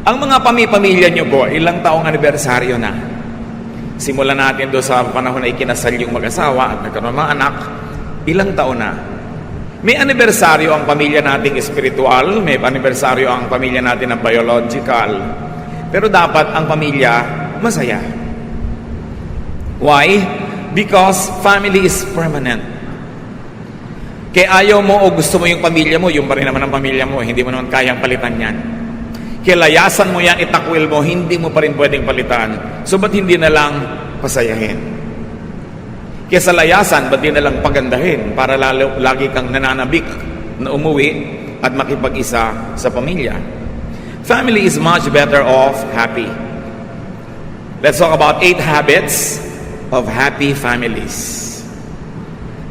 Ang mga pamilya nyo po, ilang taong anibersaryo na? Simulan natin doon sa panahon na ikinasal yung mag-asawa at nagkaroon ng mga anak, ilang taon na? May anibersaryo ang pamilya nating espiritual, may anibersaryo ang pamilya natin ng biological. Pero dapat ang pamilya masaya. Why? Because family is permanent. Kaya ayaw mo o gusto mo yung pamilya mo, yung pa rin naman ang pamilya mo, hindi mo naman kayang palitan yan. Kilayasan mo yan, itakwil mo, hindi mo pa rin pwedeng palitan. So ba't hindi na lang pasayahin? Kaya sa layasan, ba't di na lang pagandahin para lagi kang nananabik na umuwi at makipag-isa sa pamilya? Family is much better off happy. Let's talk about 8 habits of happy families.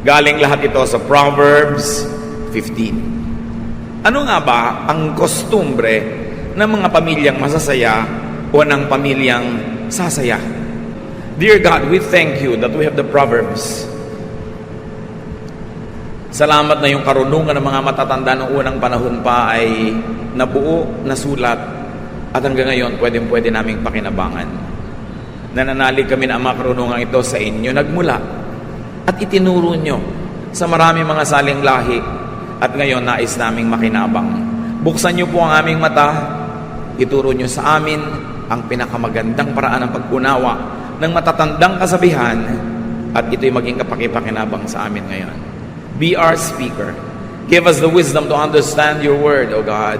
Galing lahat ito sa Proverbs 15. Ano nga ba ang kostumbre ng mga pamilyang masasaya o ng pamilyang sasaya? Dear God, we thank you that we have the Proverbs. Salamat na yung karunungan ng mga matatanda noong unang panahon pa ay nabuo, nasulat, at hanggang ngayon pwede naming pakinabangan. Nananalig kami na ang mga karunungan ito sa inyo nagmula at itinuro nyo sa marami mga saling lahi, at ngayon nais naming makinabang. Buksan nyo po ang aming mata, ituro nyo sa amin ang pinakamagandang paraan ng pag-unawa ng matatandang kasabihan, at ito'y maging kapakipakinabang sa amin ngayon. Be our speaker. Give us the wisdom to understand your word, O God.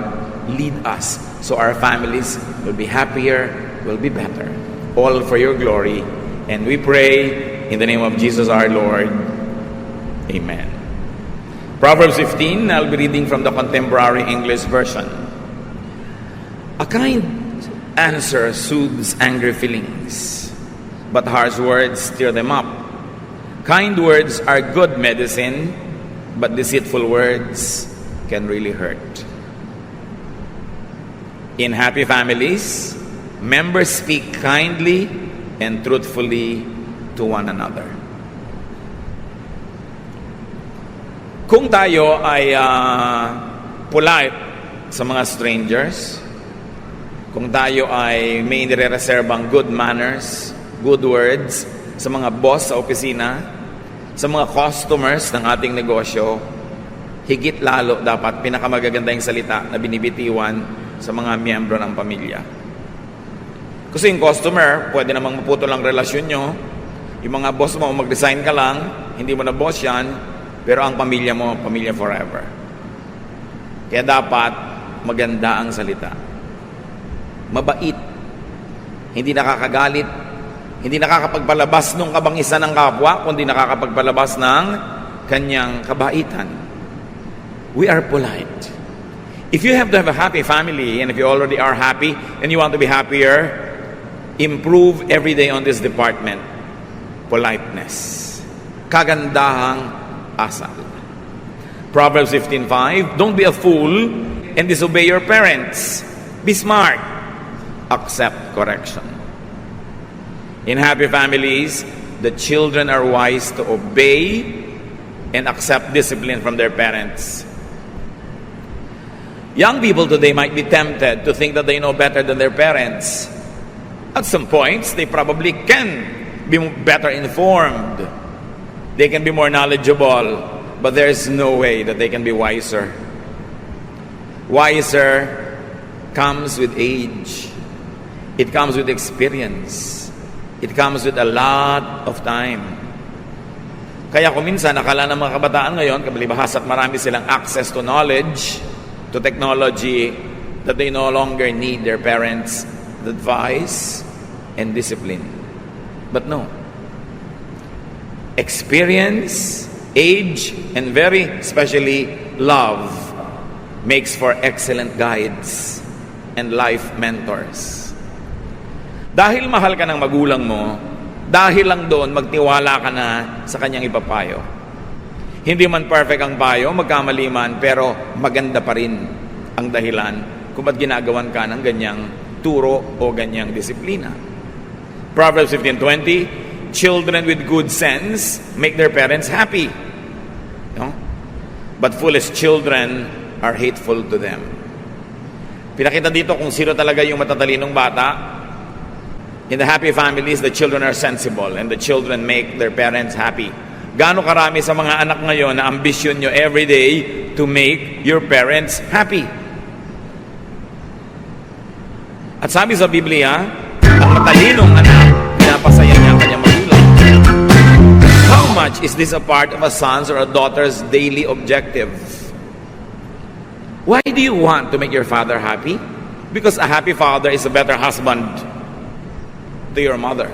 Lead us so our families will be happier, will be better. All for your glory. And we pray in the name of Jesus our Lord. Amen. Proverbs 15, I'll be reading from the Contemporary English Version. A kind answer soothes angry feelings, but harsh words stir them up. Kind words are good medicine, but deceitful words can really hurt. In happy families, members speak kindly and truthfully to one another. Kung tayo ay polite sa mga strangers, kung tayo ay may nire-reserbang good manners, good words sa mga boss sa opisina, sa mga customers ng ating negosyo, higit lalo dapat pinakamagaganda yung salita na binibitiwan sa mga miyembro ng pamilya. Kasi yung customer, pwede namang maputol ang relasyon nyo. Yung mga boss mo, mag-resign ka lang, hindi mo na boss yan, pero ang pamilya mo, pamilya forever. Kaya dapat maganda ang salita. Mabait, hindi nakakagalit, hindi nakakapagpalabas ng kabangisan ng kapwa, kundi nakakapagpalabas ng kanyang kabaitan. We are polite. If you have to have a happy family, and if you already are happy, and you want to be happier, improve every day on this department. Politeness. Kagandahang asal. Proverbs 15:5, don't be a fool and disobey your parents. Be smart. Accept correction. In happy families, the children are wise to obey and accept discipline from their parents. Young people today might be tempted to think that they know better than their parents. At some points, they probably can be better informed. They can be more knowledgeable, but there's no way that they can be wiser. Wiser comes with age. It comes with experience. It comes with a lot of time. Kaya kung minsan, akala ng mga kabataan ngayon, kabalibahas at marami silang access to knowledge, to technology, that they no longer need their parents' advice and discipline. But no. Experience, age, and very especially love makes for excellent guides and life mentors. Dahil mahal ka ng magulang mo, dahil lang doon magtiwala ka na sa kanyang ipapayo. Hindi man perfect ang payo, magkamali man, pero maganda pa rin ang dahilan kung ba't ginagawan ka ng ganyang turo o ganyang disiplina. Proverbs 15:20, children with good sense make their parents happy. No? But foolish children are hateful to them. Pinakita dito kung sino talaga yung matatalinong bata. In the happy families, the children are sensible and the children make their parents happy. Gaano karami sa mga anak ngayon na ambisyon nyo every day to make your parents happy? At sabi sa Biblia, ang matalinong anak, pinapasaya niya ang kanyang magulang. How much is this a part of a son's or a daughter's daily objective? Why do you want to make your father happy? Because a happy father is a better husband to your mother.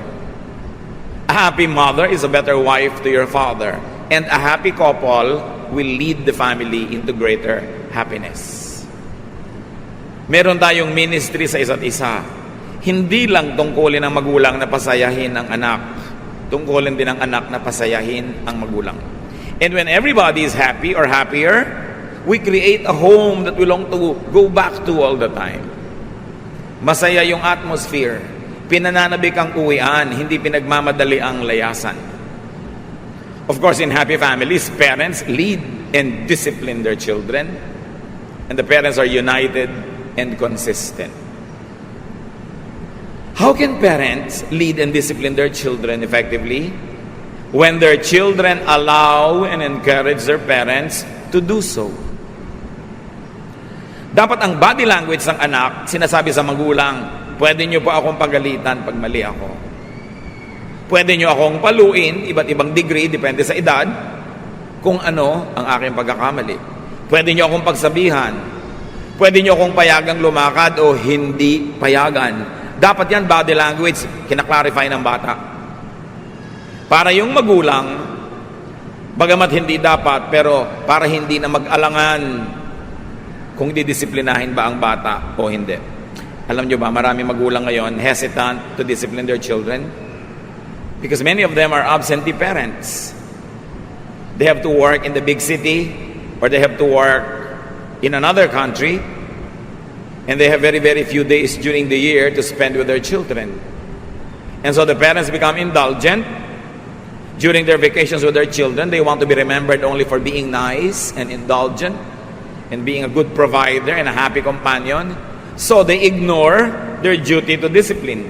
A happy mother is a better wife to your father. And a happy couple will lead the family into greater happiness. Meron tayong ministry sa isa't isa. Hindi lang tungkulin ng magulang na pasayahin ang anak. Tungkulin din ng anak na pasayahin ang magulang. And when everybody is happy or happier, we create a home that we long to go back to all the time. Masaya yung atmosphere. Pinananabik ang uwian, hindi pinagmamadali ang layasan. Of course, in happy families, parents lead and discipline their children. And the parents are united and consistent. How can parents lead and discipline their children effectively? When their children allow and encourage their parents to do so. Dapat ang body language ng anak, sinasabi sa magulang, pwede nyo po akong pagalitan pag mali ako. Pwede nyo akong paluin, iba't ibang degree, depende sa edad, kung ano ang aking pagkakamali. Pwede nyo akong pagsabihan. Pwede nyo akong payagang lumakad o hindi payagan. Dapat yan body language, kinaklarify ng bata. Para yung magulang, bagamat hindi dapat, pero para hindi na mag-alangan kung didisiplinahin ba ang bata o hindi. Alam nyo ba, marami magulang ngayon hesitant to discipline their children because many of them are absentee parents. They have to work in the big city or they have to work in another country and they have very, very few days during the year to spend with their children. And so the parents become indulgent during their vacations with their children. They want to be remembered only for being nice and indulgent and being a good provider and a happy companion. So they ignore their duty to discipline.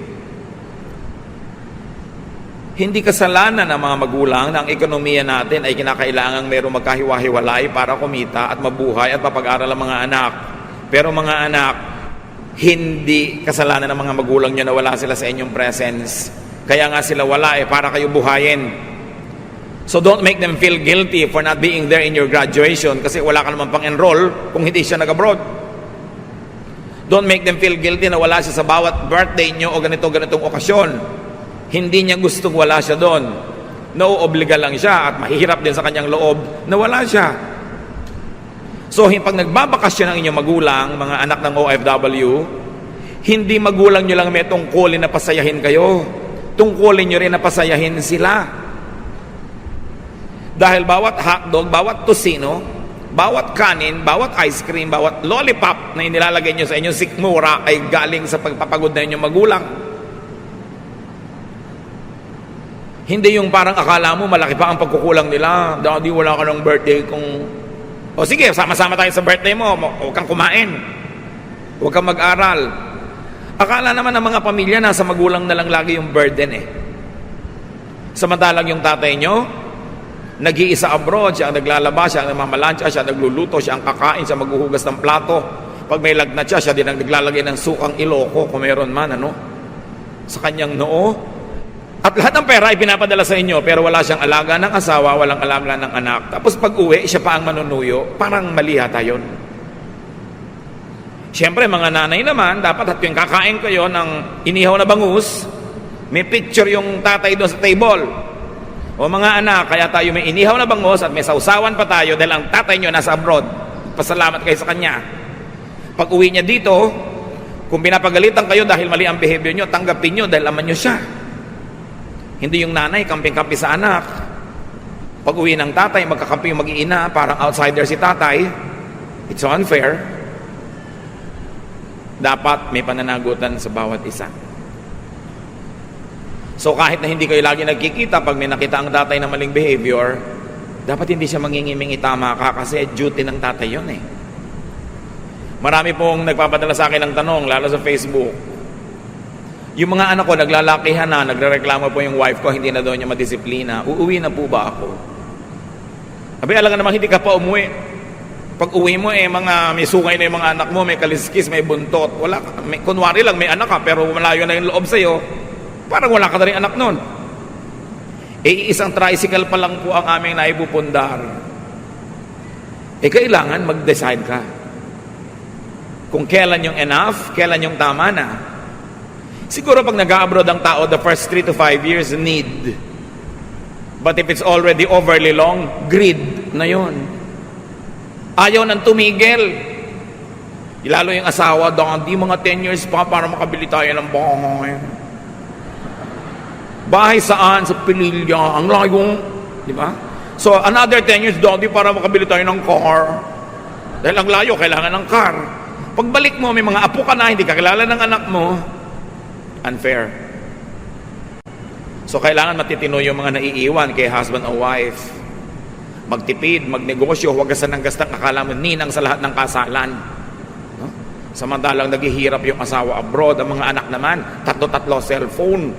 Hindi kasalanan ng mga magulang na ang ekonomiya natin ay kinakailangang mayroong magkahiwa-hiwalay para kumita at mabuhay at mapag-aral ang mga anak. Pero mga anak, hindi kasalanan ng mga magulang nyo na wala sila sa inyong presence. Kaya nga sila wala para kayo buhayin. So don't make them feel guilty for not being there in your graduation kasi wala ka naman pang-enroll kung hindi siya nag-abroad. Don't make them feel guilty na wala siya sa bawat birthday nyo o ganitong okasyon. Hindi niya gustong wala siya doon. Nauobliga lang siya at mahihirap din sa kanyang loob na wala siya. So pag nagbabakasyon ang inyong magulang, mga anak ng OFW, hindi magulang nyo lang may tungkulin na pasayahin kayo. Tungkulin nyo rin na pasayahin sila. Dahil bawat hotdog, bawat tosino, bawat kanin, bawat ice cream, bawat lollipop na inilalagay nyo sa inyong sikmura ay galing sa pagpapagod na inyong magulang. Hindi yung parang akala mo malaki pa ang pagkukulang nila. Daddy, wala ka ng birthday kung... O sige, sama-sama tayo sa birthday mo. Huwag kang kumain. Huwag kang mag-aral. Akala naman ng mga pamilya nasa magulang na lang lagi yung burden Samantalang yung tatay nyo, nag-iisa abroad, siya ang naglalaba, siya ang namamalansya, siya ang nagluluto, siya ang kakain, siya maghuhugas ng plato. Pag may lagnat siya, siya din ang naglalagay ng sukang iloko, kung meron man, sa kanyang noo. At lahat ng pera ay pinapadala sa inyo, pero wala siyang alaga ng asawa, walang alaga ng anak. Tapos pag uwi, siya pa ang manunuyo, parang mali hata yun. Siyempre, mga nanay naman, dapat at yung kakain kayo ng inihaw na bangus, may picture yung tatay doon sa table. O mga anak, kaya tayo may inihaw na bangus at may sausawan pa tayo dahil ang tatay nyo nasa abroad. Pasalamat kayo sa kanya. Pag uwi niya dito, kung pinapagalitan kayo dahil mali ang behavior nyo, tanggapin nyo dahil aman nyo siya. Hindi yung nanay, kamping-kampi sa anak. Pag uwi ng tatay, magkakampi yung mag-iina, parang outsider si tatay. It's unfair. Dapat may pananagutan sa bawat isa. So kahit na hindi kayo lagi nagkikita, pag may nakita ang tatay na maling behavior, dapat hindi siya mangingiming itama ka kasi duty ng tatay yun Marami pong nagpapadala sa akin ng tanong, lalo sa Facebook. Yung mga anak ko, naglalakihan na, nagrereklamo po yung wife ko, hindi na daw niya madisiplina. Uuwi na po ba ako? Abi, alam nga naman, hindi ka pa umuwi. Pag uwi mo, may sungay na yung mga anak mo, may kaliskis, may buntot. Wala, kunwari lang, may anak ka, pero malayo na yung loob sa'yo. Parang wala ka na rin anak nun. Isang tricycle pa lang po ang aming naibupundar. Kailangan mag-decide ka. Kung kailan yung enough, kailan yung tama na. Siguro pag nag-abroad ang tao, the first 3 to 5 years, need. But if it's already overly long, greed na yun. Ayaw nang tumigil. Lalo yung asawa, di mga 10 years pa para makabili tayo ng bahay. Bahay saan? Sa Pililya. Ang layo. Di ba? So, another 10 years, Daddy, para makabili tayo ng car. Dahil ang layo, kailangan ng car. Pagbalik mo, may mga apo ka na, hindi ka kilala ng anak mo, unfair. So, kailangan matitino yung mga naiiwan kay husband o wife. Magtipid, magnegosyo, huwag gasan ng gastang akala mo ninang sa lahat ng kasalan. No? Samantalang naghihirap yung asawa abroad, ang mga anak naman, tatlo cellphone.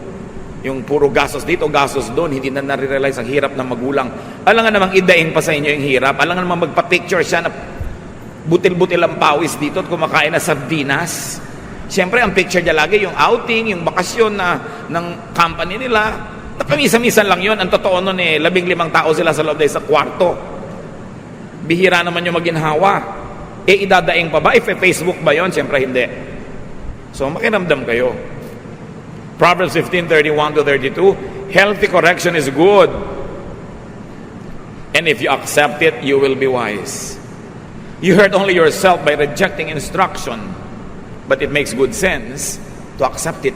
Yung puro gastos dito, gastos doon, hindi na nare-realize ang hirap ng magulang. Alam nga namang idaing pa sa inyo yung hirap. Alam nga namang magpa-picture siya na butil-butil ang pawis dito at kumakain na sardinas. Siyempre, ang picture niya lagi, yung outing, yung bakasyon ng company nila. Napamisa-misan lang yun. Ang totoo nun 15 tao sila sa loob dahil sa kwarto. Bihira naman yung maginhawa. Idadaing pa ba? Facebook ba yun? Siyempre, hindi. So, makiramdam kayo. Proverbs 15:31-32, healthy correction is good. And if you accept it, you will be wise. You hurt only yourself by rejecting instruction. But it makes good sense to accept it.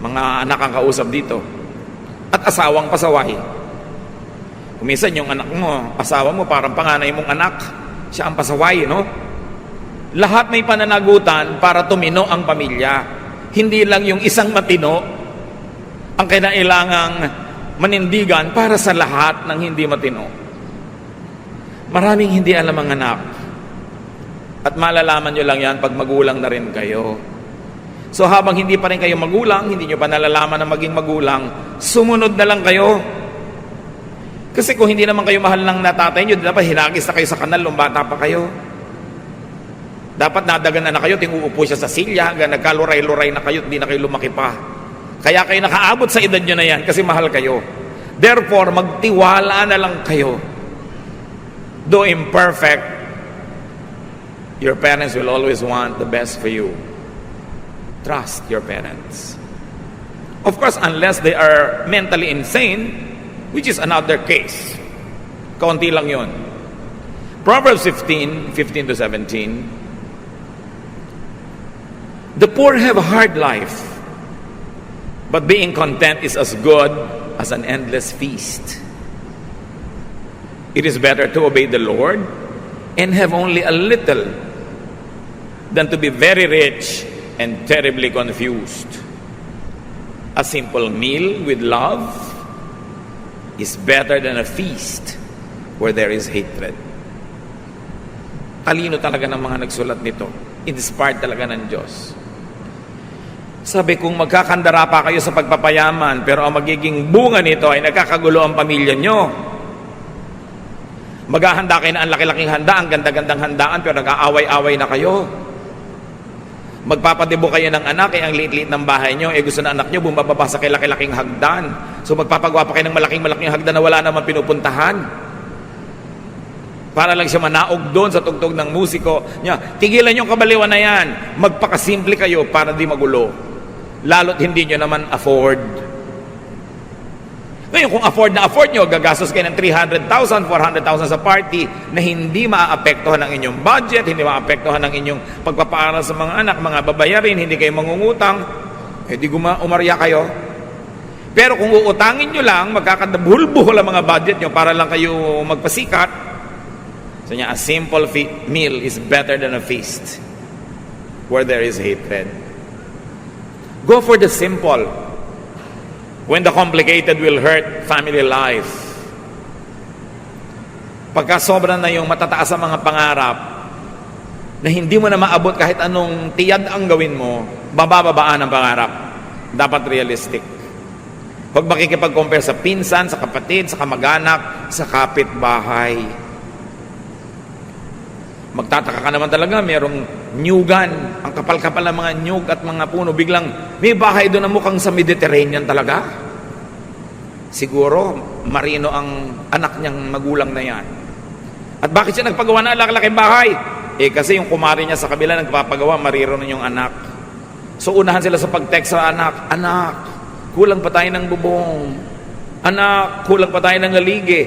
Mga anak ang kausap dito. At asawang pasaway. Kuminsan yung anak mo, asawa mo, parang panganay mong anak, siya ang pasaway, no? Lahat may pananagutan para tumino ang pamilya. Hindi lang yung isang matino ang kinailangang manindigan para sa lahat ng hindi matino. Maraming hindi alam ang anak. At malalaman nyo lang yan pag magulang na rin kayo. So habang hindi pa rin kayo magulang, hindi nyo pa nalalaman na maging magulang, sumunod na lang kayo. Kasi kung hindi naman kayo mahal ng natatay nyo, dapat hinagis na kayo sa kanal nung bata pa kayo. Dapat nadagan na kayo, tinguupo siya sa silya, hanggang nagkaluray-luray na kayo, hindi na kayo lumaki pa. Kaya kayo nakaabot sa edad nyo na yan kasi mahal kayo. Therefore, magtiwala na lang kayo. Though imperfect, your parents will always want the best for you. Trust your parents. Of course, unless they are mentally insane, which is another case. Kaunti lang yun. Proverbs 15:15-17, the poor have a hard life, but being content is as good as an endless feast. It is better to obey the Lord and have only a little than to be very rich and terribly confused. A simple meal with love is better than a feast where there is hatred. Talino talaga ng mga nagsulat nito. Inspired talaga ng Diyos. Sabi, kung magkakandara pa kayo sa pagpapayaman, pero ang magiging bunga nito ay nagkakagulo ang pamilya nyo. Maghahanda kayo na ang laki-laking handa, ang ganda-gandang handaan, pero nag-aaway-away na kayo. Magpapadebo kayo ng anak, ang liit-liit ng bahay nyo, gusto na anak nyo, bumababa sa laki-laking hagdan. So magpapagawa pa kayo ng malaking-malaking hagdan na wala naman pinupuntahan. Para lang siya manaog doon sa tugtog ng musiko niya. Tigilan yung kabaliwan na yan. Magpakasimple kayo para di magulo. Lalo't hindi nyo naman afford. Ngayon, kung afford nyo, gagastos kayo ng 300,000, 400,000 sa party na hindi maaapektuhan ang inyong budget, hindi maaapektuhan ang inyong pagpapaaral sa mga anak, mga babayarin, hindi kayo mangungutang, di umarya kayo. Pero kung uutangin nyo lang, magkakadabulbuhol ang mga budget nyo para lang kayo magpasikat. So niya, a simple meal is better than a feast where there is hatred. Go for the simple when the complicated will hurt family life. Pagka sobra na yung matataas ang mga pangarap, na hindi mo na maabot kahit anong tiyad ang gawin mo, babababaan ang pangarap. Dapat realistic. Huwag makikipag-compare sa pinsan, sa kapatid, sa kamag-anak, sa kapitbahay. Magtataka ka naman talaga, merong nyugan, ang kapal-kapal ng mga nyug at mga puno, biglang may bahay doon na mukhang sa Mediterranean talaga. Siguro, marino ang anak niyang magulang na yan. At bakit siya nagpagawa ng laki-laking bahay? Kasi yung kumari niya sa kabila nagpapagawa, mariro na yung anak. So unahan sila sa pag-text sa anak, anak, kulang pa tayo ng bubong. Anak, kulang pa tayo ng haligi.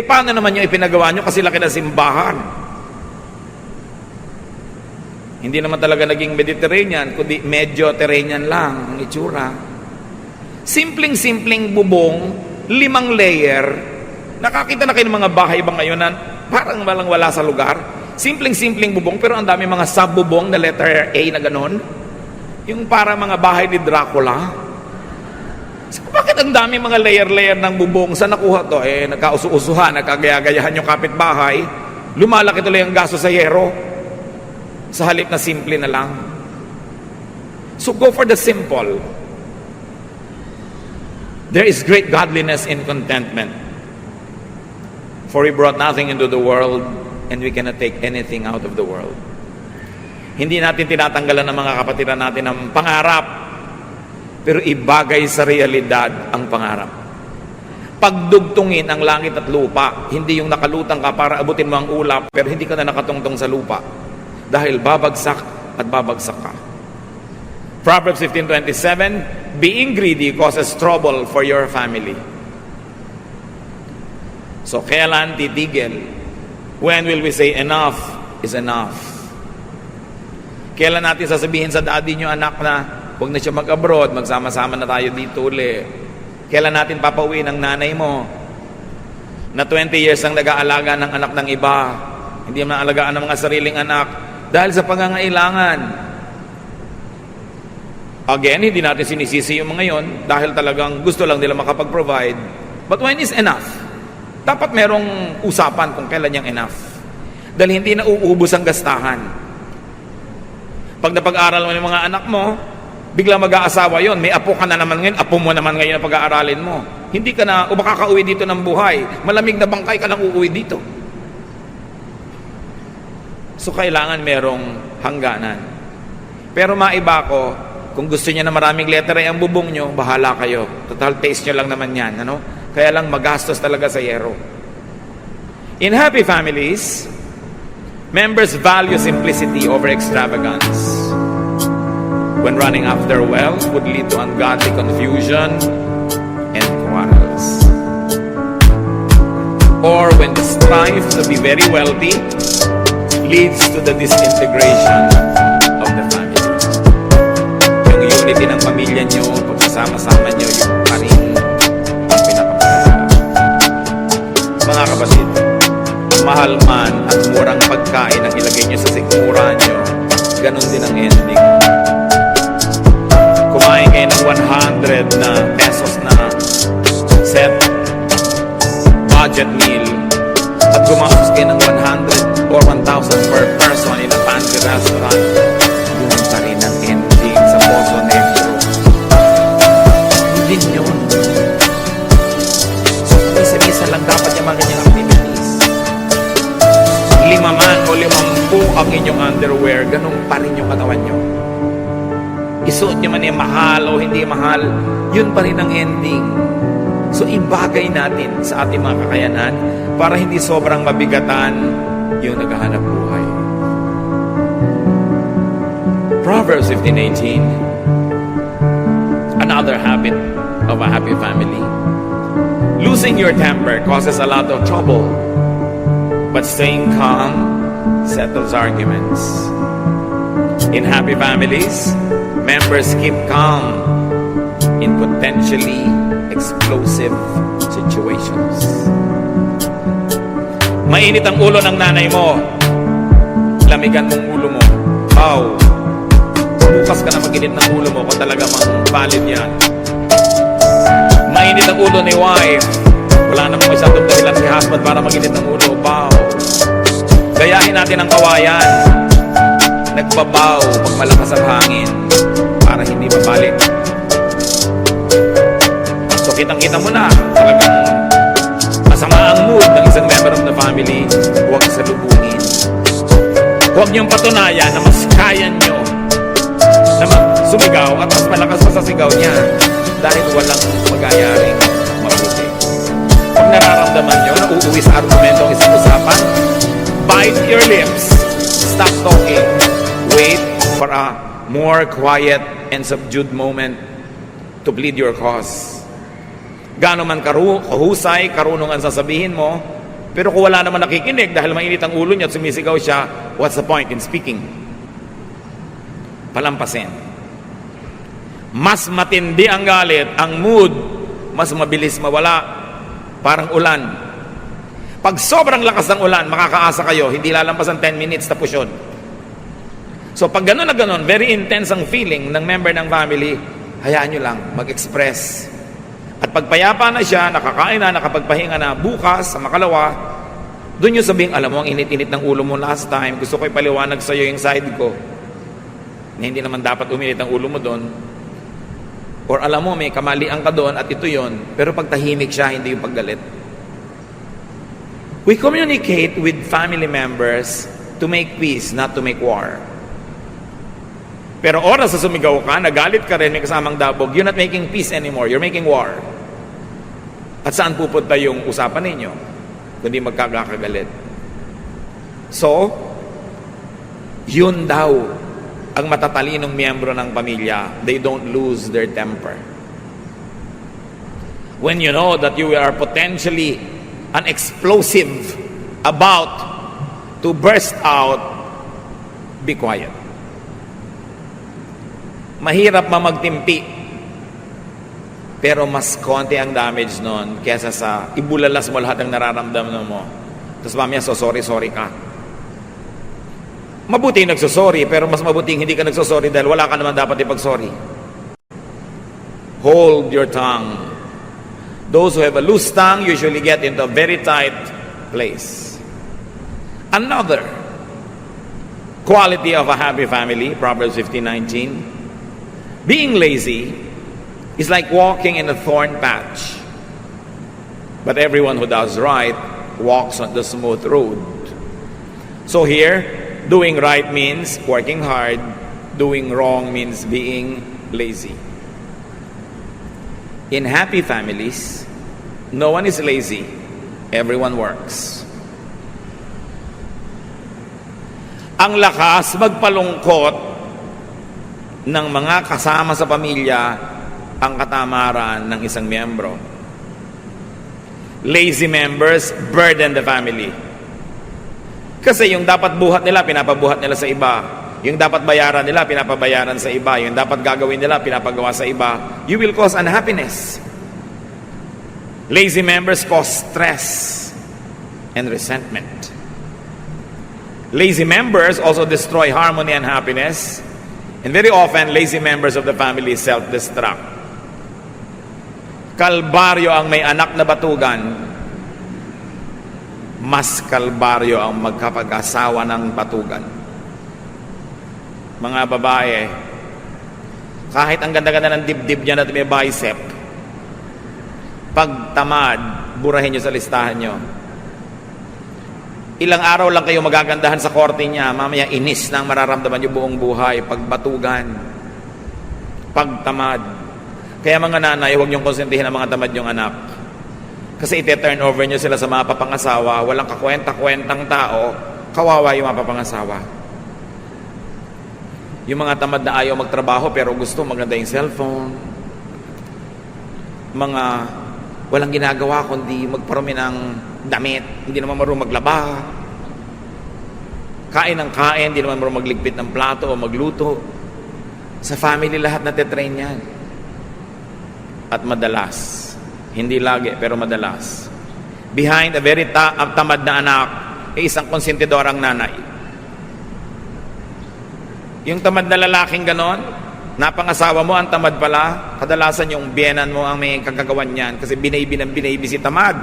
Paano naman yung ipinagawa nyo kasi laki na simbahan? Hindi naman talaga naging Mediterranean, kundi Medyo-Terranean lang ang itsura. Simpleng-simpleng bubong, 5 layer. Nakakita na kayo ng mga bahay ba ngayon na parang walang wala sa lugar? Simpleng-simpleng bubong, pero ang dami mga sub-bubong na letter A na ganon. Yung para mga bahay ni Dracula. So, bakit ang dami mga layer-layer ng bubong? Saan nakuha to? Nagkausu-usuhan, nagkagaya-gayahan yung kapitbahay. Lumalaki tuloy ang gasto sa yero. Sa halip na simple na lang. So go for the simple. There is great godliness in contentment. For we brought nothing into the world, and we cannot take anything out of the world. Hindi natin tinatanggalan ng mga kapatiran natin ng pangarap, pero ibagay sa realidad ang pangarap. Pagdugtungin ang langit at lupa, hindi yung nakalutang ka para abutin mo ang ulap, pero hindi ka na nakatungtong sa lupa. Dahil babagsak at babagsak ka. Proverbs 15:27, being greedy causes trouble for your family. So kailan titigil? When will we say enough is enough? Kailan natin sasabihin sa daddy nyo, anak, na huwag na siya mag-abroad, magsama-sama na tayo dito uli? Kailan natin papauwi ng nanay mo na 20 years ang nag-aalaga ng anak ng iba, hindi mo naalagaan ng mga sariling anak dahil sa pangangailangan? Again, hindi natin sinisisi yung mga yon dahil talagang gusto lang nila makapag-provide. But when is enough? Dapat merong usapan kung kailan yung enough. Dahil hindi na uubos ang gastahan. Pag napag-aral mo ng mga anak mo, biglang mag-aasawa yon, may apo ka na naman ngayon, apo mo naman ngayon na pag-aaralin mo. Hindi ka na, o makakauwi dito ng buhay, malamig na bangkay ka lang uuwi dito. So kailangan merong hangganan. Pero maiba ko, kung gusto niya na maraming letter ay ang bubong nyo, bahala kayo. Total taste nyo lang naman yan. Ano? Kaya lang magastos talaga sa yero. In happy families, members value simplicity over extravagance. When running after wealth would lead to ungodly confusion and quarrels. Or when the strive to be very wealthy leads to the disintegration of the family. Yung unity ng pamilya nyo, pagsasama-sama nyo, yung pa rin ang pinapakalaga. Mga kapatid, mahal man at murang pagkain ang ilagay nyo sa sikmura nyo, ganun din ang ending. Kumain kayo ng 100 na pesos na set budget meal at gumastos kayo ng 100 or 1,000 per person in a fancy restaurant, yun pa rin ang ending sa Poso Negro. Hindi yun. So, isa-isa lang dapat yung mga ganyang activities. 5 man o 50 ang inyong underwear, ganun pa rin yung katawan nyo. Isuot nyo man yung mahal o hindi mahal, yun pa rin ang ending. So, ibagay natin sa ating mga kakayanan para hindi sobrang mabigatan yung naghahanap buhay. Proverbs 15:18, another habit of a happy family. Losing your temper causes a lot of trouble, but staying calm settles arguments. In happy families, members keep calm in potentially explosive situations. Mainit ang ulo ng nanay mo, lamigan mong ulo mo. Bukas ka na mag-init ng ulo mo kung talaga mang valid yan. Mainit ang ulo ni wife, wala namang masyadong dahilan si husband para mag-init ng ulo. Gayahin natin ang kawayan. nagbabaw pag malakas ang hangin para hindi mabalik. So kitang-kita mo na talagang masama ang mood ng isang member of the family. Huwag salubungin. Huwag niyong patunayan na mas kaya niyo na sumigaw at mas malakas pa sa sigaw niya dahil walang magyayaring mabuti. Pag nararamdaman niyo na uuwi sa argumento ang isang usapan, bite your lips. Stop talking. Wait for a more quiet and subdued moment to plead your cause. Gaano man kahusay, karunungan sasabihin mo, pero kung wala naman nakikinig dahil mainit ang ulo niya at sumisigaw siya, what's the point in speaking? Palampasin. Mas matindi ang galit, ang mood, mas mabilis mawala. Parang ulan. Pag sobrang lakas ng ulan, makakaasa kayo, hindi lalampas ang 10 minutes, tapos yun. So pag gano'n na gano'n, very intense ang feeling ng member ng family, hayaan nyo lang mag-express. At pagpayapa na siya, nakakain na, nakapagpahinga na, bukas, sa makalawa, doon nyo sabihin, alam mo, ang init-init ng ulo mo last time, gusto ko ipaliwanag sa'yo yung side ko. Na hindi naman dapat uminit ang ulo mo doon. Or alam mo, may kamalian ka doon at ito yon. Pero pag tahimik siya, hindi yung paggalit. We communicate with family members to make peace, not to make war. Pero oras sa sumigaw ka, nagalit ka rin, may kasamang dabog, you're not making peace anymore, you're making war. At saan pupunta yung usapan ninyo? Kundi magkakagalit. So, yun daw ang matatalinong miyembro ng pamilya. They don't lose their temper. When you know that you are potentially an explosive about to burst out, be quiet. Mahirap mamagtimpi, pero mas konti ang damage nun kesa sa ibulalas mo lahat ng nararamdaman mo. Tapos mamaya, sorry ka. Mabuti nagsosorry, pero mas mabuti hindi ka nagsosorry dahil wala ka naman dapat ipag-sorry. Hold your tongue. Those who have a loose tongue usually get into a very tight place. Another quality of a happy family, Proverbs 15:19. Being lazy is like walking in a thorn patch. But everyone who does right walks on the smooth road. So here, doing right means working hard. Doing wrong means being lazy. In happy families, no one is lazy. Everyone works. Ang lakas magpalungkot ng mga kasama sa pamilya ang katamaran ng isang miyembro. Lazy members burden the family. Kasi yung dapat buhat nila, pinapabuhat nila sa iba. Yung dapat bayaran nila, pinapabayaran sa iba. Yung dapat gagawin nila, pinapagawa sa iba. You will cause unhappiness. Lazy members cause stress and resentment. Lazy members also destroy harmony and happiness. And very often, lazy members of the family self-destruct. Kalbaryo ang may anak na batugan, mas kalbaryo ang magkapag-asawa ng batugan. Mga babae, kahit ang ganda-ganda ng dibdib niya na may bicep, pag tamad, burahin niyo sa listahan niyo. Ilang araw lang kayo magagandahan sa korte niya, mamaya inis na ang mararamdaman niyo buong buhay, pagbatugan, pagtamad. Kaya mga nanay, huwag niyong konsentihin ang mga tamad niyong anak. Kasi ite-turn over niyo sila sa mga papangasawa, walang kakwenta-kwentang tao, kawawa yung mga papangasawa. Yung mga tamad na ayaw magtrabaho pero gusto maganda yung cellphone. Mga walang ginagawa kundi magparumi ng damit, hindi naman marunong maglaba. Kain ng kain, hindi naman marunong magligpit ng plato o magluto. Sa family lahat natitrain yan. At madalas, hindi lagi pero madalas, behind a very tamad na anak ay isang konsentidorang nanay. Yung tamad na lalaking ganon, napangasawa mo ang tamad pala, kadalasan yung biyenan mo ang may kagagawan niyan kasi binaybi si tamad.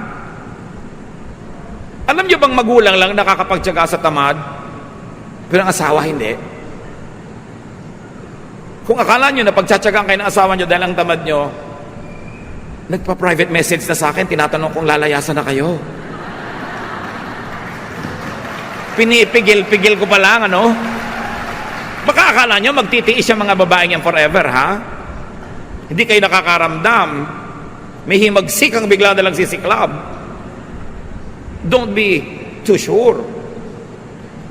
Alam niyo bang magulang lang nakakapagtiyaga sa tamad, pero ang asawa hindi? Kung akala nyo na pagtsatsagaan kayo ng asawa nyo dahil ang tamad nyo, nagpa-private message na sa akin, tinatanong kung lalayasan na kayo. Pinipigil-pigil ko pa lang, ano? Baka akala nyo magtitiis yung mga babaeng yan forever, ha? Hindi kayo nakakaramdam. May himagsik ang bigla na lang sisiklab. Don't be too sure.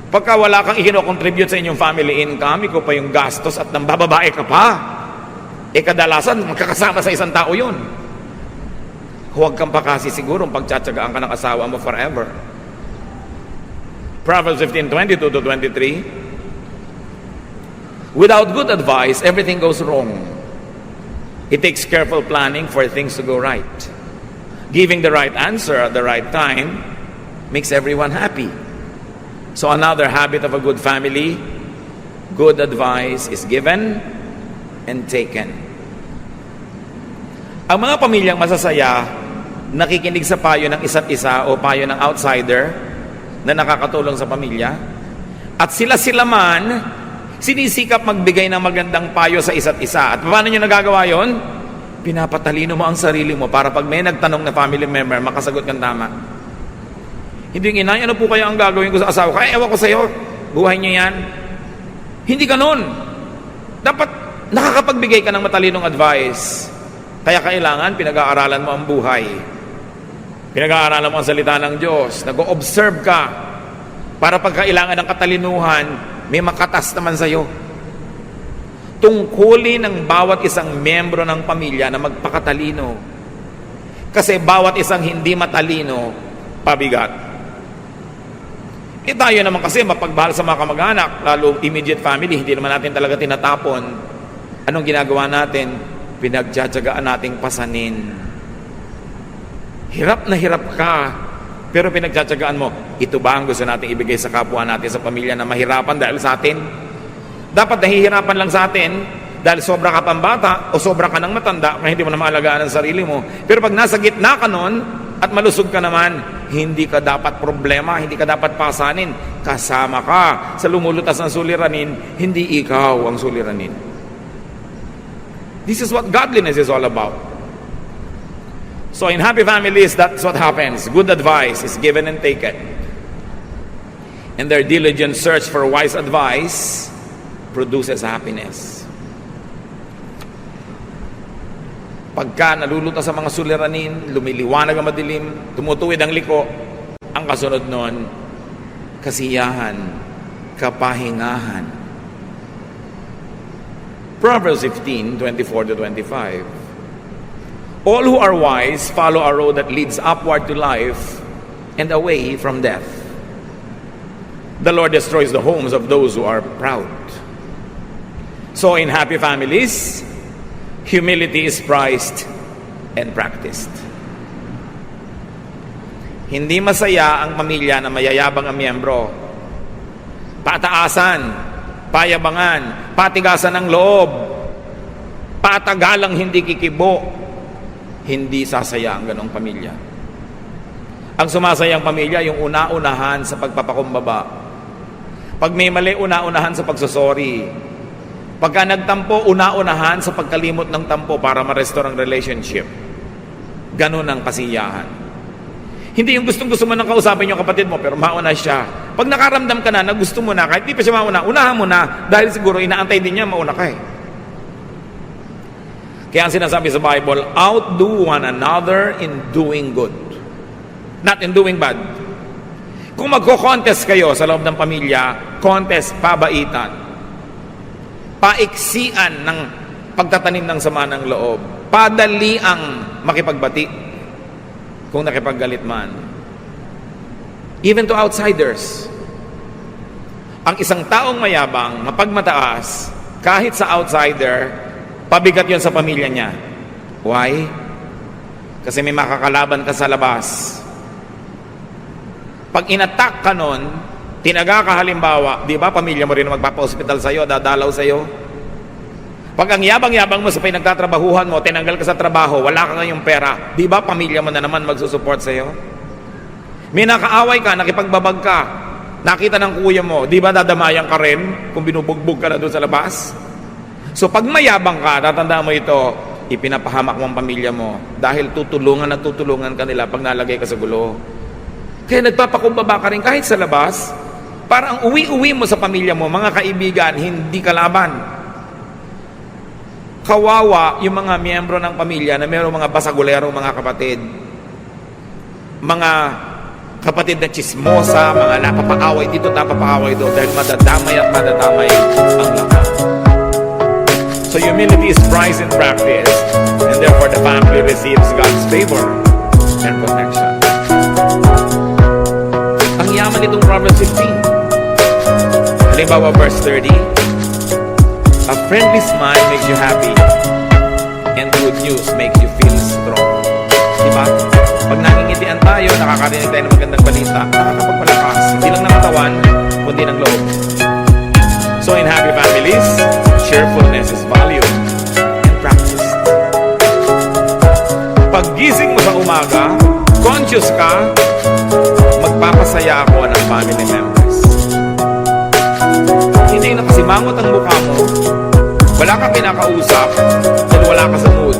Pagka wala kang ikino-contribute sa inyong family income, ikaw pa yung gastos at nambababae ka pa. Kadalasan, magkakasama sa isang tao yun. Huwag kang pa kasi sigurong pagtsatsagaan ka ng asawa mo forever. Proverbs 15:20-23. Without good advice, everything goes wrong. It takes careful planning for things to go right. Giving the right answer at the right time makes everyone happy. So another habit of a good family, good advice is given and taken. Ang mga pamilyang masasaya, nakikinig sa payo ng isa't isa o payo ng outsider na nakakatulong sa pamilya, at sila man sinisikap magbigay ng magandang payo sa isa't isa. At paano nyo nagagawa yon? Pinapatalino mo ang sarili mo para pag may nagtanong na family member, makasagot kang tama. Hindi yung inay, ano po kaya ang gagawin ko sa asawa ko? Ewan ko sa'yo, buhay niyo yan. Hindi ganun. Dapat nakakapagbigay ka ng matalinong advice. Kaya kailangan pinag-aaralan mo ang buhay. Pinag-aaralan mo ang salita ng Diyos. Nag-o-observe ka para pagkailangan ng katalinuhan, may makatas naman sa'yo. Tungkulin ng bawat isang membro ng pamilya na magpakatalino. Kasi bawat isang hindi matalino, pabigat. Tayo naman kasi mapagmahal sa mga kamag-anak, lalo immediate family, hindi naman natin talaga tinatapon. Anong ginagawa natin? Pinagtsatsagaan nating pasanin. Hirap na hirap ka, pero pinagtsatsagaan mo, ito ba ang gusto nating ibigay sa kapwa natin, sa pamilya na mahirapan dahil sa atin? Dapat nahihirapan lang sa atin dahil sobra ka pang bata o sobra ka ng matanda kaya hindi mo na maalagaan ang sarili mo. Pero pag nasa gitna ka nun at malusog ka naman, hindi ka dapat problema, hindi ka dapat pasanin. Kasama ka sa lumulutas ng suliranin, hindi ikaw ang suliranin. This is what godliness is all about. So in happy families, that's what happens. Good advice is given and taken. And their diligent search for wise advice produces happiness. Pagka nalulutas sa mga suliranin, lumiliwanag ang madilim, tumutuwid ang liko, ang kasunod nun, kasiyahan, kapahingahan. Proverbs 15:24-25. All who are wise follow a road that leads upward to life and away from death. The Lord destroys the homes of those who are proud. So in happy families, humility is prized and practiced. Hindi masaya ang pamilya na mayayabang ang miyembro. Pataasan, payabangan, patigasan ng loob, patagalang hindi kikibo. Hindi sasaya ang ganong pamilya. Ang sumasayang pamilya, yung una-unahan sa pagpapakumbaba. Pag may mali, una-unahan sa pagsusori. Pagka nagtampo, una-unahan sa pagkalimot ng tampo para ma-restore ang relationship. Ganun ang kasiyahan. Hindi yung gustong-gusto mo nang kausapin yung kapatid mo, pero mauna siya. Pag nakaramdam ka na gusto mo na, kahit di pa siya mauna, unahan mo na, dahil siguro inaantay din niya, mauna ka eh. Kaya ang sinasabi sa Bible, outdo one another in doing good. Not in doing bad. Kung magko-contest kayo sa loob ng pamilya, contest, pabaitan. Paiksian ng pagtatanim ng sama ng loob. Padali ang makipagbati kung nakipaggalit man. Even to outsiders. Ang isang taong mayabang, mapagmataas, kahit sa outsider, pabigat yon sa pamilya niya. Why? Kasi may makakalaban ka sa labas. Pag inattack ka nun, tinaga ka halimbawa, di ba pamilya mo rin magpapa-hospital sa'yo, dadalaw sa'yo? Pag ang yabang-yabang mo sa pinagtatrabahuhan mo, tinanggal ka sa trabaho, wala ka ngayong pera, di ba pamilya mo na naman magsusupport sa'yo? May nakaaway ka, nakipagbabag ka, nakita ng kuya mo, di ba dadamayan ka rin kung binubugbog ka na doon sa labas? So pag mayabang ka, tatandaan mo ito, ipinapahamak mo ang pamilya mo dahil tutulungan at tutulungan ka nila pag nalagay ka sa gulo. Kaya nagpapakumbaba ka rin kahit sa labas, para ang uwi-uwi mo sa pamilya mo, mga kaibigan, hindi kalaban. Kawawa yung mga miyembro ng pamilya na mayroong mga basagulero, mga kapatid. Mga kapatid na chismosa, mga napapaaway dito, napapaaway doon, dahil madadamay at madadamay ang lahat. So humility is prized in practice, and therefore the family receives God's favor and protection. Ang yaman itong Proverbs 15. Halimbawa, verse 30, a friendly smile makes you happy, and good news makes you feel strong. Diba? Pag nangingitian tayo, nakakarinig tayo ng magandang balita, nakakapagpalakas, hindi lang ng katawan, kundi ng loob. So in happy families, cheerfulness is valued and practiced. Paggising mo sa umaga, conscious ka, magpapasaya ako ng family members. Hindi nakasimangot ang mukha mo, wala kang kinakausap, dahil wala ka sa mood.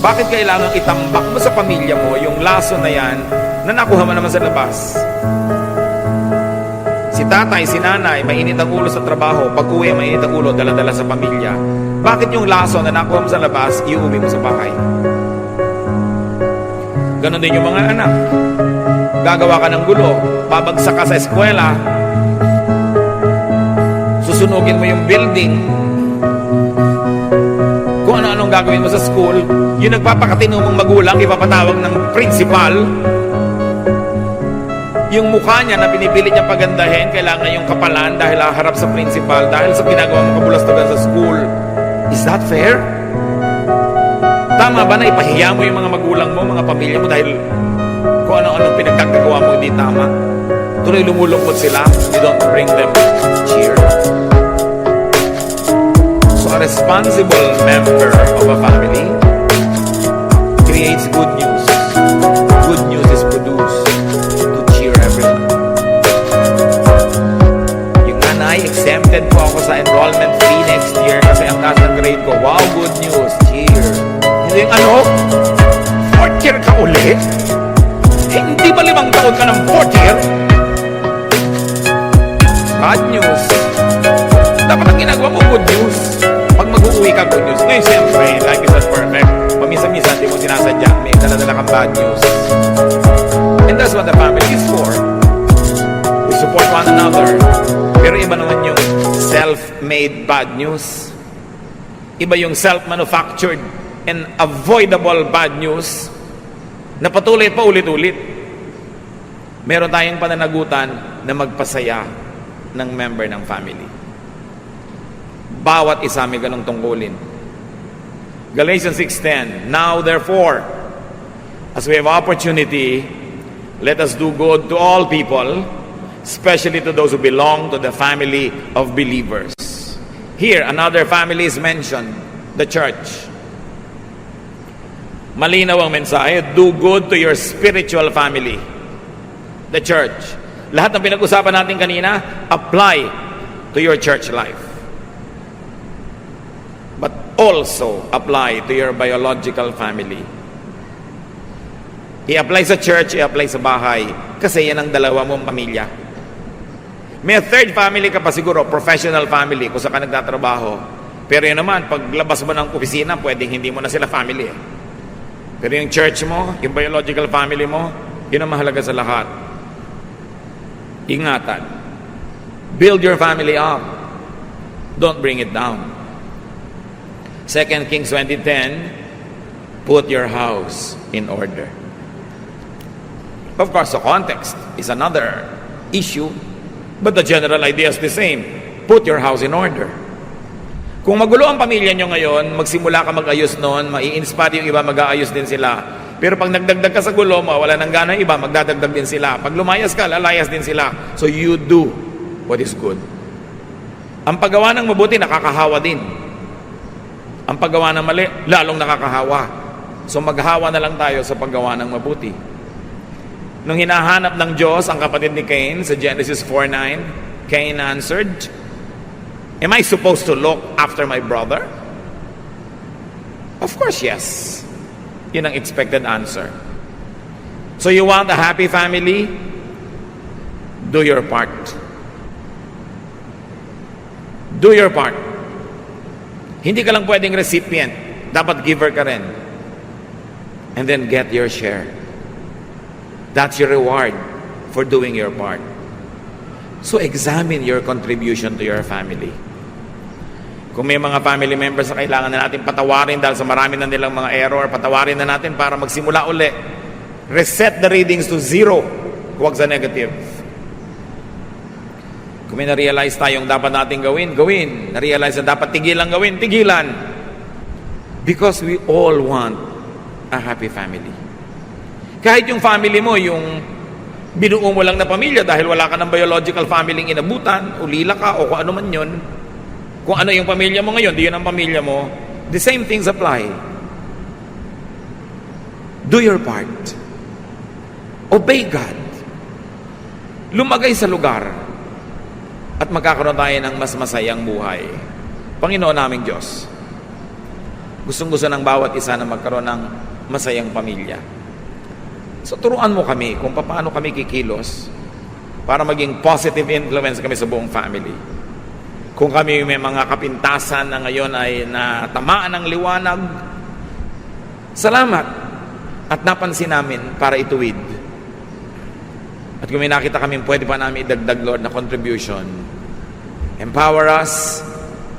Bakit kailangan itambak mo sa pamilya mo yung laso na yan na nakuha mo naman sa labas? Si tatay, si nanay, mainit ang ulo sa trabaho, pag uwi mainit ang ulo, dala-dala sa pamilya. Bakit yung laso na nakuha mo sa labas, iuwi mo sa bahay? Ganon din yung mga anak. Gagawa ka ng gulo, babagsak ka sa eskwela, susunugin mo yung building, kung ano-anong gagawin mo sa school, yung nagpapakatino mong magulang, ipapatawag ng principal, yung mukha niya na pinipilit niya pagandahin, kailangan yung kapalan dahil haharap sa principal, dahil sa ginagawa mong kabulastugan sa school. Is that fair? Tama ba na ipahiya mo yung mga magulang mo, mga pamilya mo, dahil kung ano-anong pinagkagagawa mo hindi tama? Tuloy lumulungkot sila, you don't bring them cheer. So a responsible member of a family creates good news. Good news is produced to cheer everyone. Yung nanay, exempted po ako sa enrollment fee next year kasi ang taas ng grade ko. Wow, good news, cheer. Hindi yung ano, 4th year ka uli? Hindi ba 5 taon ka ng 4th year? Bad news. Dapat ang ginagawa mo, good news. Pag mag-uwi ka, good news. Ngayon, siyempre, life is not perfect. Paminsan-minsan, di mo sinasadya. May dala-dala kang bad news. And that's what the family is for. We support one another. Pero iba naman yung self-made bad news. Iba yung self-manufactured and avoidable bad news na patuloy pa ulit-ulit. Meron tayong pananagutan na magpasaya ng member ng family. Bawat isa may ganong tungkulin. Galatians 6:10, now therefore, as we have opportunity, let us do good to all people, especially to those who belong to the family of believers. Here, another family is mentioned, the church. Malinaw ang mensahe, do good to your spiritual family, the church. Lahat ng pinag-usapan natin kanina, apply to your church life. But also apply to your biological family. I-apply sa church, i-apply sa bahay, kasi yan ang dalawa mong pamilya. May third family ka pa siguro, professional family, kung saan ka nagtatrabaho. Pero yun naman, paglabas mo ng opisina, pwedeng hindi mo na sila family. Pero yung church mo, yung biological family mo, yun ang mahalaga sa lahat. Ingatan. Build your family up. Don't bring it down. 2 Kings 20:10, put your house in order. Of course, the context is another issue, but the general idea is the same. Put your house in order. Kung magulo ang pamilya nyo ngayon, magsimula ka mag-ayos noon, mai-inspire yung iba, mag-aayos din sila. Pero pag nagdagdag ka sa gulo, wala nang gana yung iba, magdadagdag din sila. Pag lumayas ka, lalayas din sila. So you do what is good. Ang paggawa ng mabuti, nakakahawa din. Ang paggawa ng mali, lalong nakakahawa. So maghawa na lang tayo sa paggawa ng mabuti. Nung hinahanap ng Diyos ang kapatid ni Cain sa Genesis 4:9, Cain answered, Am I supposed to look after my brother? Of course, yes. Yun ang expected answer. So you want a happy family? Do your part. Do your part. Hindi ka lang pwedeng recipient. Dapat giver ka rin. And then get your share. That's your reward for doing your part. So examine your contribution to your family. Kung may mga family members na kailangan na natin patawarin dahil sa marami na nilang mga error, patawarin na natin para magsimula uli. Reset the readings to 0. Huwag sa negative. Kung may na-realize tayong dapat natin gawin, gawin. Na-realize na dapat tigilan gawin, tigilan. Because we all want a happy family. Kahit yung family mo, yung binuo mo lang na pamilya dahil wala ka ng biological family inabutan, ulila ka, o kung ano man yun, kung ano yung pamilya mo ngayon, di yun ang pamilya mo, the same things apply. Do your part. Obey God. Lumagay sa lugar at magkakaroon tayo ng mas masayang buhay. Panginoon naming Diyos, gustong-gusto ng bawat isa na magkaroon ng masayang pamilya. So turuan mo kami kung paano kami kikilos para maging positive influence kami sa buong family. Kung kami may mga kapintasan na ngayon ay natamaan ng liwanag, salamat at napansin namin para ituwid. At kung may nakita kami pwede pa namin idagdag, Lord, na contribution, empower us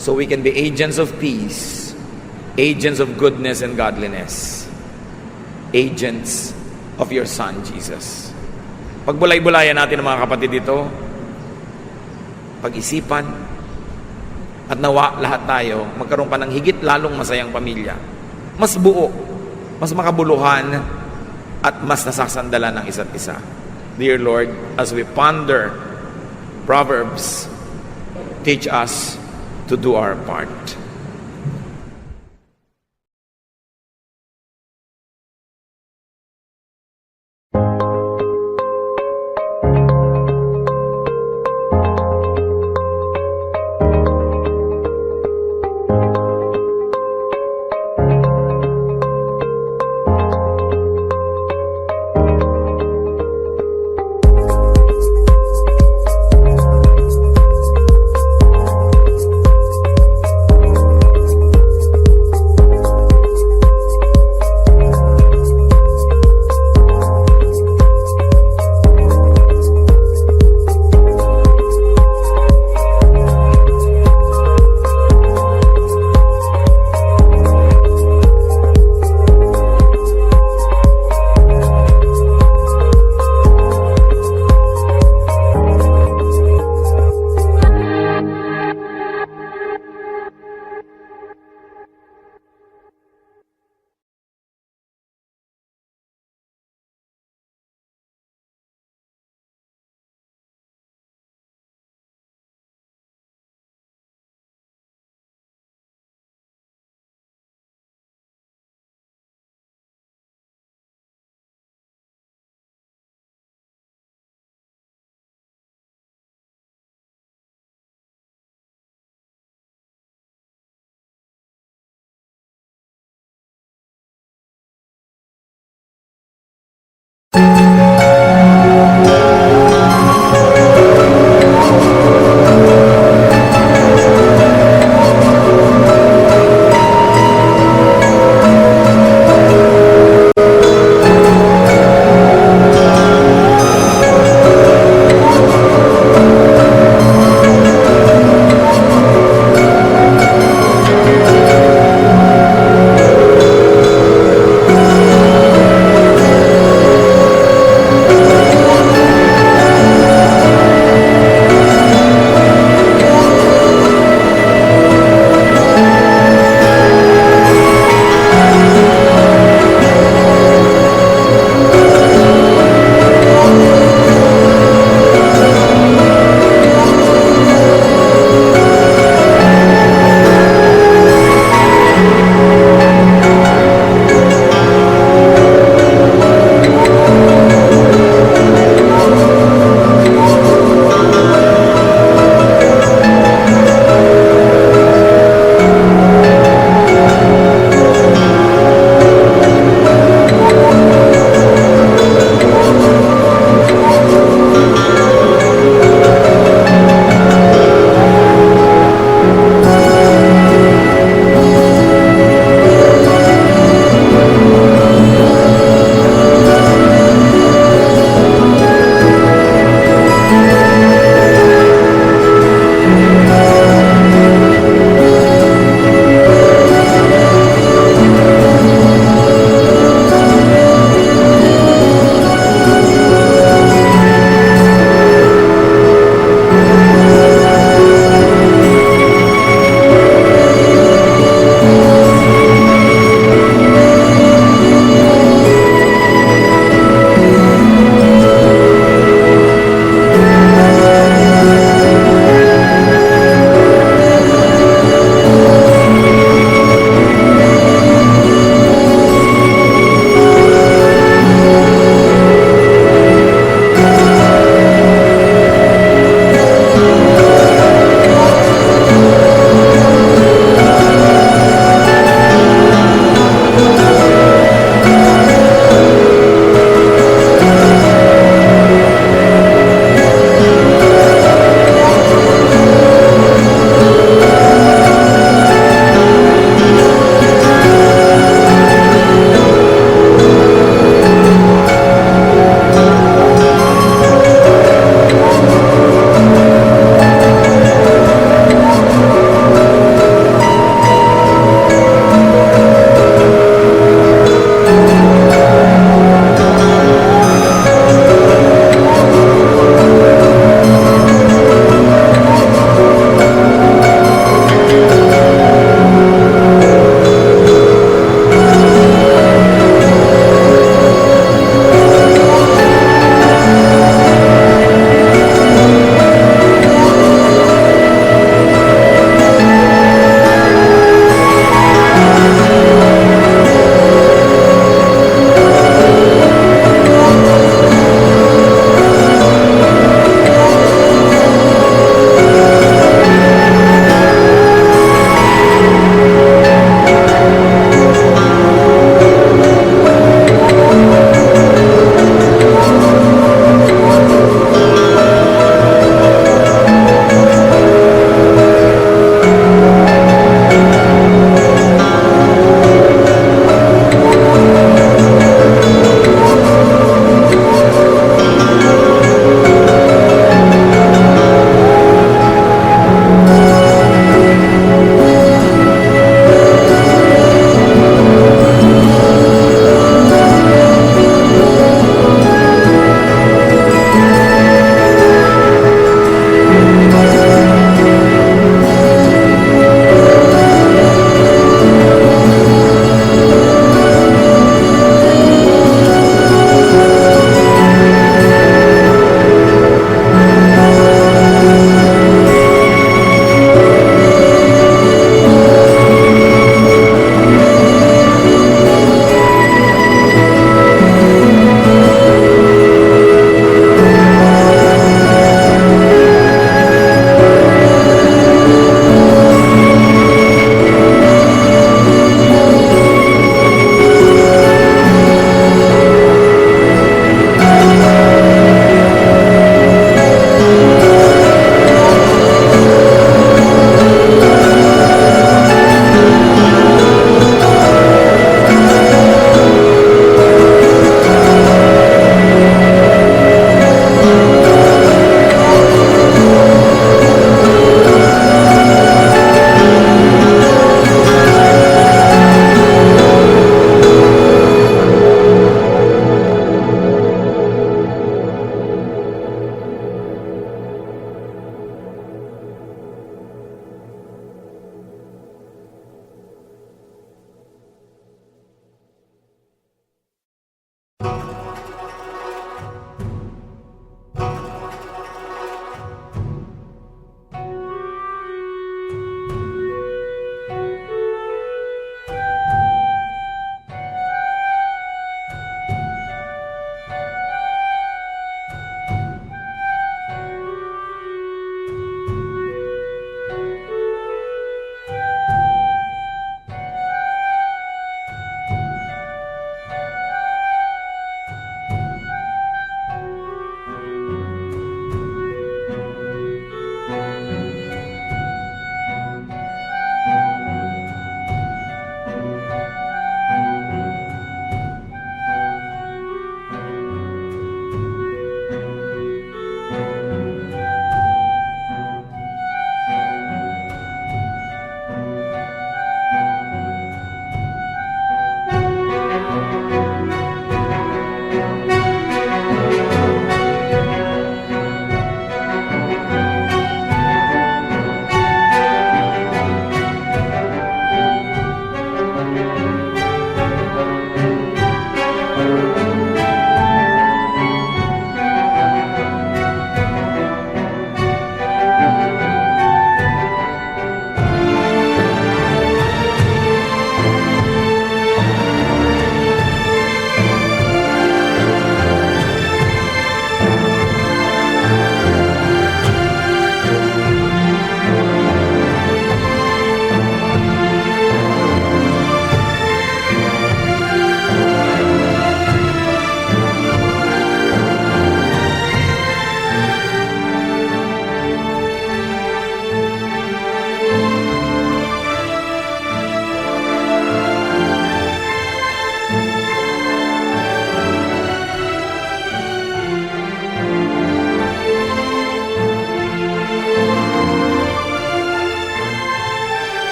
so we can be agents of peace, agents of goodness and godliness, agents of your Son, Jesus. Pagbulay-bulayan natin ng mga kapatid dito, pag-isipan, at nawa lahat tayo magkaroon pa ng higit lalong masayang pamilya. Mas buo, mas makabuluhan, at mas nasasandalan ng isa't isa. Dear Lord, as we ponder Proverbs, teach us to do our part.